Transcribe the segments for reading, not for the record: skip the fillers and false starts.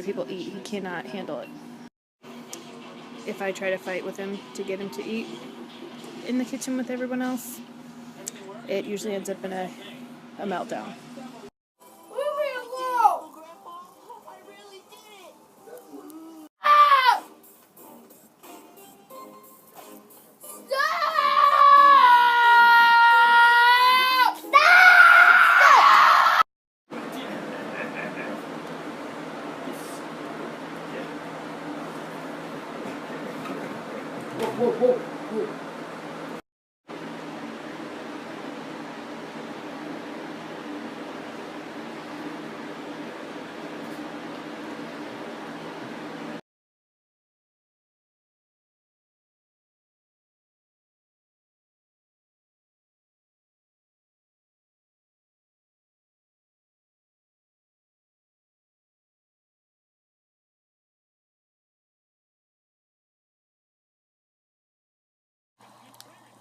People eat, he cannot handle it. If I try to fight with him to get him to eat in the kitchen with everyone else, it usually ends up in a meltdown. Whoa.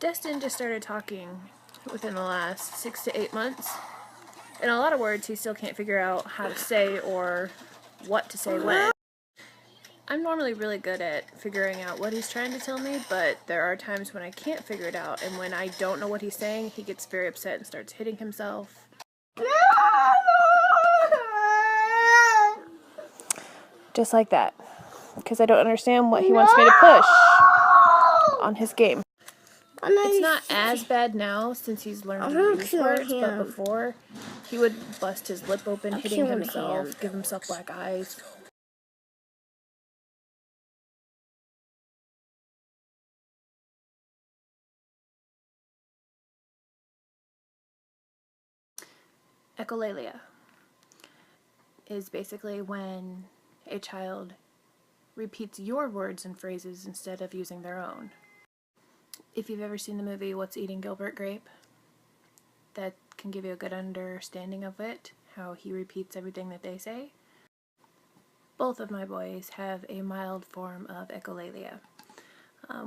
Destin just started talking within the last 6 to 8 months. And a lot of words he still can't figure out how to say or what to say when. I'm normally really good at figuring out what he's trying to tell me, but there are times when I can't figure it out, and when I don't know what he's saying, he gets very upset and starts hitting himself. Just like that. Because I don't understand what he wants me to push on his game. It's not as bad now since he's learned to use words, but before, he would bust his lip open, hitting himself, give himself black eyes. Echolalia is basically when a child repeats your words and phrases instead of using their own. If you've ever seen the movie What's Eating Gilbert Grape, that can give you a good understanding of it, how he repeats everything that they say. Both of my boys have a mild form of echolalia,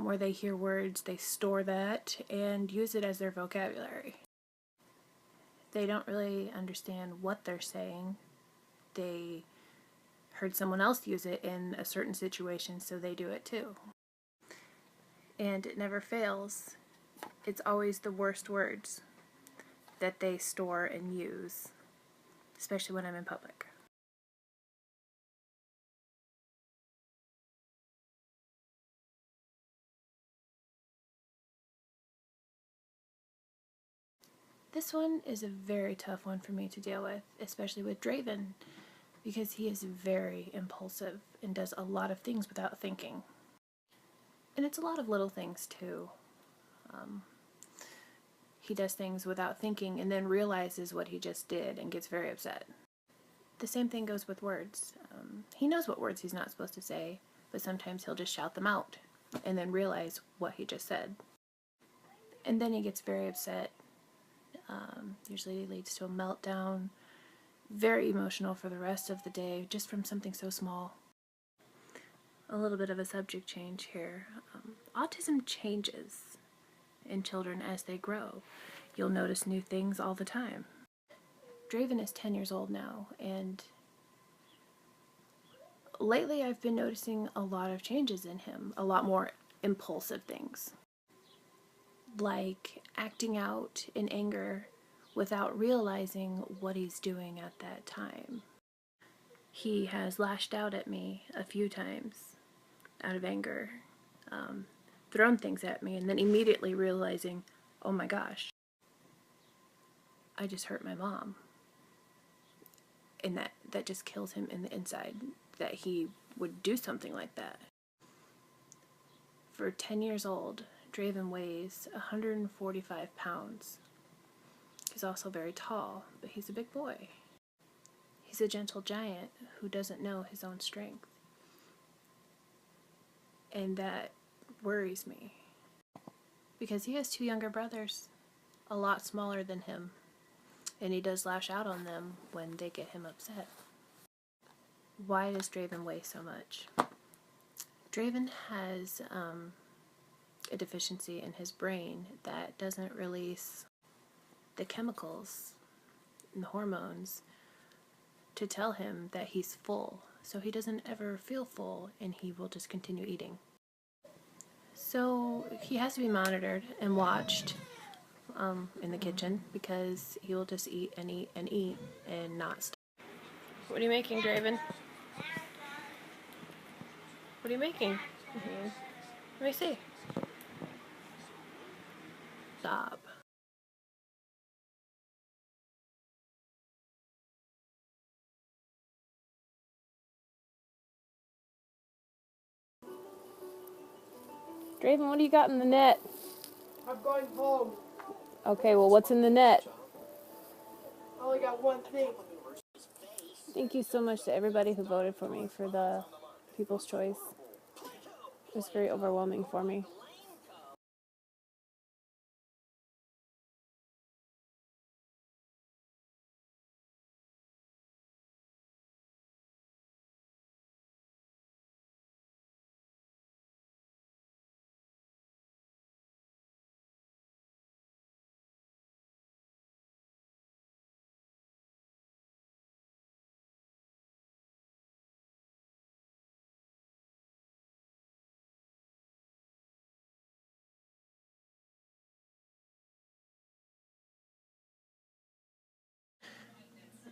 where they hear words, they store that, and use it as their vocabulary. They don't really understand what they're saying. They heard someone else use it in a certain situation, so they do it too. And it never fails. It's always the worst words that they store and use, especially when I'm in public. This one is a very tough one for me to deal with, especially with Draven, because he is very impulsive and does a lot of things without thinking. And it's a lot of little things too. He does things without thinking and then realizes what he just did and gets very upset. The same thing goes with words. He knows what words he's not supposed to say, but sometimes he'll just shout them out and then realize what he just said. And then he gets very upset. Usually leads to a meltdown. Very emotional for the rest of the day, just from something so small. A little bit of a subject change here. Autism changes in children as they grow. You'll notice new things all the time. Draven is 10 years old now, and lately I've been noticing a lot of changes in him, a lot more impulsive things. Like acting out in anger without realizing what he's doing at that time. He has lashed out at me a few times out of anger, thrown things at me, and then immediately realizing, oh my gosh, I just hurt my mom. And that just kills him in the inside, that he would do something like that. For 10 years old, Draven weighs 145 pounds. He's also very tall, but he's a big boy. He's a gentle giant who doesn't know his own strength. And that worries me. Because he has two younger brothers, a lot smaller than him. And he does lash out on them when they get him upset. Why does Draven weigh so much? Draven has a deficiency in his brain that doesn't release the chemicals and the hormones to tell him that he's full. so he doesn't ever feel full and he will just continue eating. So he has to be monitored and watched in the kitchen, because he will just eat and eat and eat and not stop. What are you making, Draven? What are you making? Let me see. Stop. Draven, what do you got in the net? I'm going home. Okay, well, what's in the net? I only got one thing. Thank you so much to everybody who voted for me for the People's Choice. It was very overwhelming for me.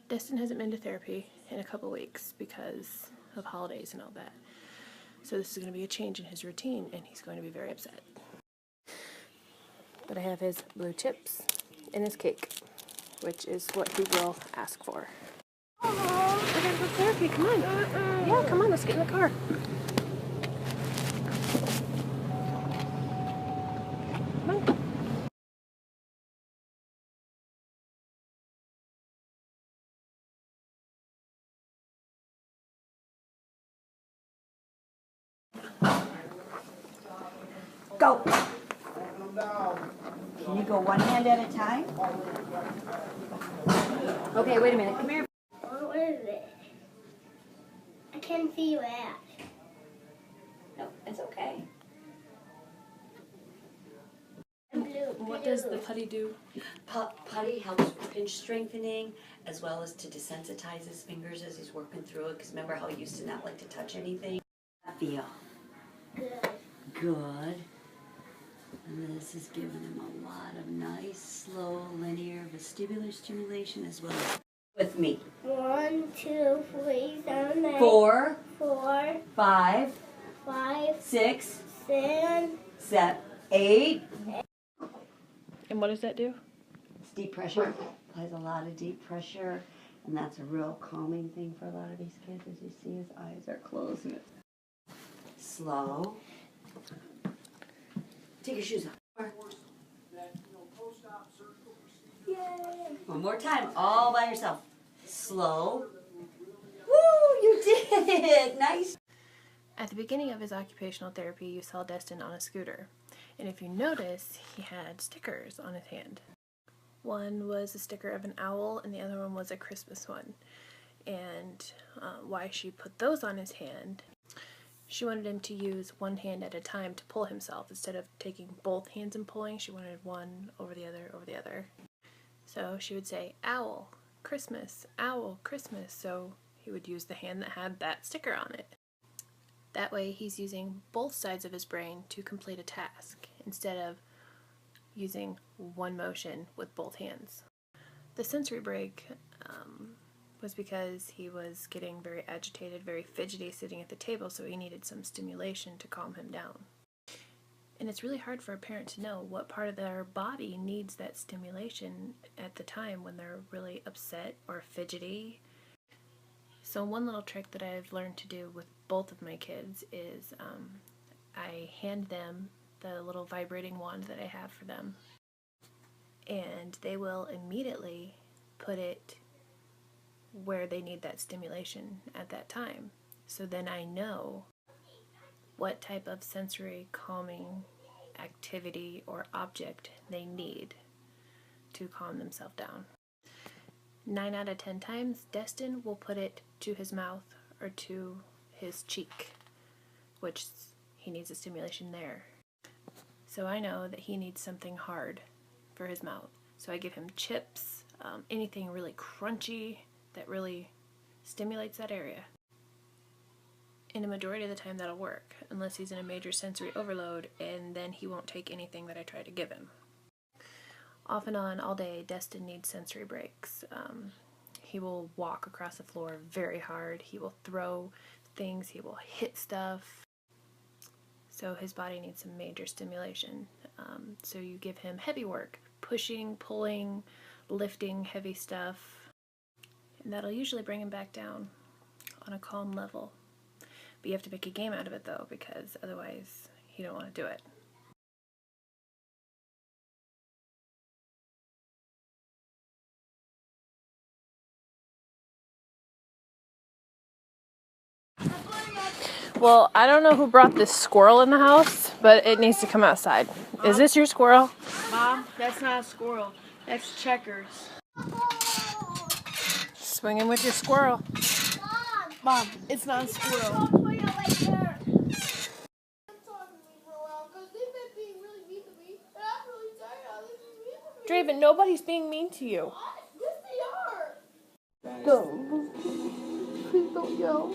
Destin hasn't been to therapy in a couple weeks because of holidays and all that. So this is going to be a change in his routine, and he's going to be very upset. But I have his blue chips and his cake, which is what he will ask for. We're going to go to therapy. Come on. Yeah, come on. Let's get in the car. Come on. Go. Can you go one hand at a time? Okay, wait a minute. Come here. What is it? I can't see your ass. No, it's okay. What does the putty do? Putty helps with pinch strengthening, as well as to desensitize his fingers as he's working through it. Because remember how he used to not like to touch anything? Feel Good. good. And this is giving him a lot of nice, slow, linear vestibular stimulation, as well as with me. 1, 2, 3, 7, 8. 4, 4, 5, 5, 6, 7. 7, 8. And what does that do? It's deep pressure. Applies a lot of deep pressure, and that's a real calming thing for a lot of these kids. As you see, his eyes are closed. And it's slow. Take your shoes off. Yay! One more time, all by yourself. Slow. Woo! You did it! Nice. At the beginning of his occupational therapy, you saw Destin on a scooter. And if you notice, he had stickers on his hand. One was a sticker of an owl, and the other one was a Christmas one. And why she put those on his hand, she wanted him to use one hand at a time to pull himself. Instead of taking both hands and pulling, she wanted one over the other, over the other. So she would say, owl, Christmas, owl, Christmas. So he would use the hand that had that sticker on it. That way he's using both sides of his brain to complete a task, instead of using one motion with both hands. The sensory break was because he was getting very agitated, very fidgety sitting at the table, so he needed some stimulation to calm him down. And it's really hard for a parent to know what part of their body needs that stimulation at the time when they're really upset or fidgety. So one little trick that I've learned to do with both of my kids is I hand them the little vibrating wand that I have for them, and they will immediately put it where they need that stimulation at that time. So then I know what type of sensory calming activity or object they need to calm themselves down. 9 out of 10 times, Destin will put it to his mouth or to his cheek, which he needs a stimulation there. So I know that he needs something hard for his mouth. So I give him chips, anything really crunchy that really stimulates that area. in a majority of the time that'll work, unless he's in a major sensory overload, and then he won't take anything that I try to give him. Off and on all day, Destin needs sensory breaks. He will walk across the floor very hard. He will throw things. He will hit stuff. So his body needs some major stimulation. So you give him heavy work, pushing, pulling, lifting heavy stuff, and that'll usually bring him back down on a calm level. But you have to make a game out of it though, because otherwise you don't want to do it. Well, I don't know who brought this squirrel in the house, but it needs to come outside. Is this your squirrel? Mom, that's not a squirrel. That's Checkers. Swinging with your squirrel. Mom, it's not a squirrel. Draven, nobody's being mean to you. Don't. Please don't yell.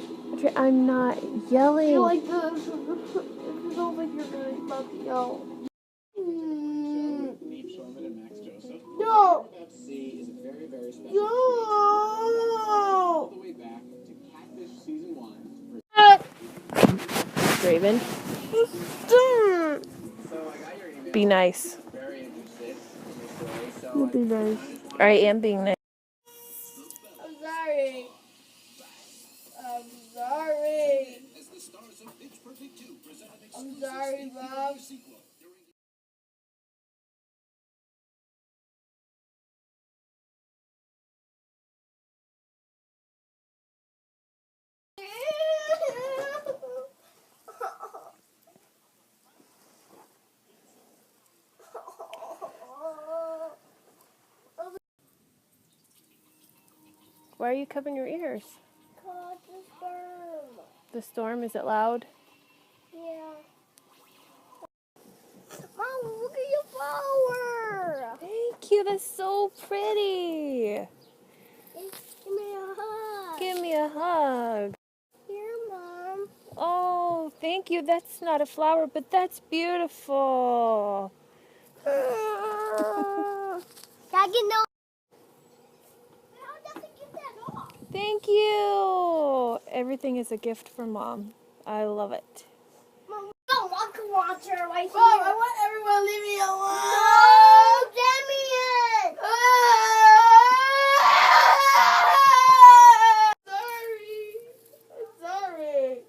I'm not yelling. You're like this. It sounds like you're about to yell. No! Draven, be nice. Be nice. I am being nice. I'm sorry. I'm sorry. I'm sorry, Mom. Why are you covering your ears? Caught the sperm. The storm, is it loud? Yeah. Mom, look at your flower. Thank you, that's so pretty. Give me a hug. Give me a hug. Here, Mom. Oh, thank you. That's not a flower, but that's beautiful. Daddy, no. How does it get that off? Thank you. Everything is a gift from Mom. I love it. Mom, no rocket launcher right here. Mom, I want everyone to leave me alone. No, Damien. Sorry.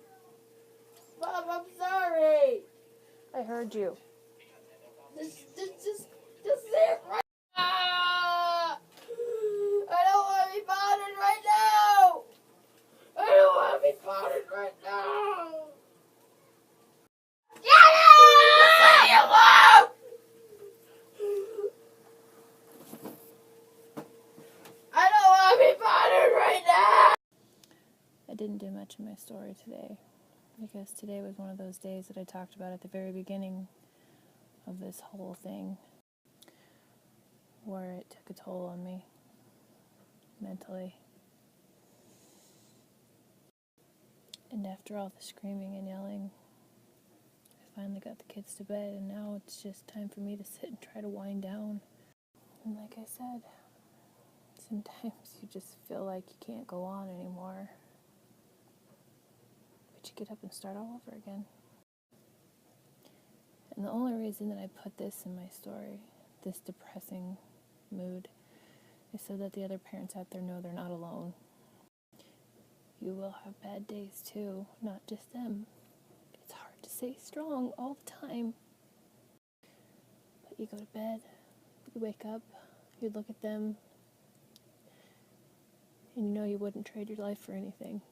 Mom, I'm sorry. I heard you. Just say it right. I don't want to be bothered right now. I don't want to be bothered right now. Leave me alone. I don't want to be bothered right now. I didn't do much in my story today because today was one of those days that I talked about at the very beginning of this whole thing where it took a toll on me mentally. And after all the screaming and yelling, I finally got the kids to bed, and now it's just time for me to sit and try to wind down. And like I said, sometimes you just feel like you can't go on anymore. But you get up and start all over again. And the only reason that I put this in my story, this depressing mood, is so that the other parents out there know they're not alone. You will have bad days too, not just them. It's hard to stay strong all the time. But you go to bed, you wake up, you look at them, and you know you wouldn't trade your life for anything.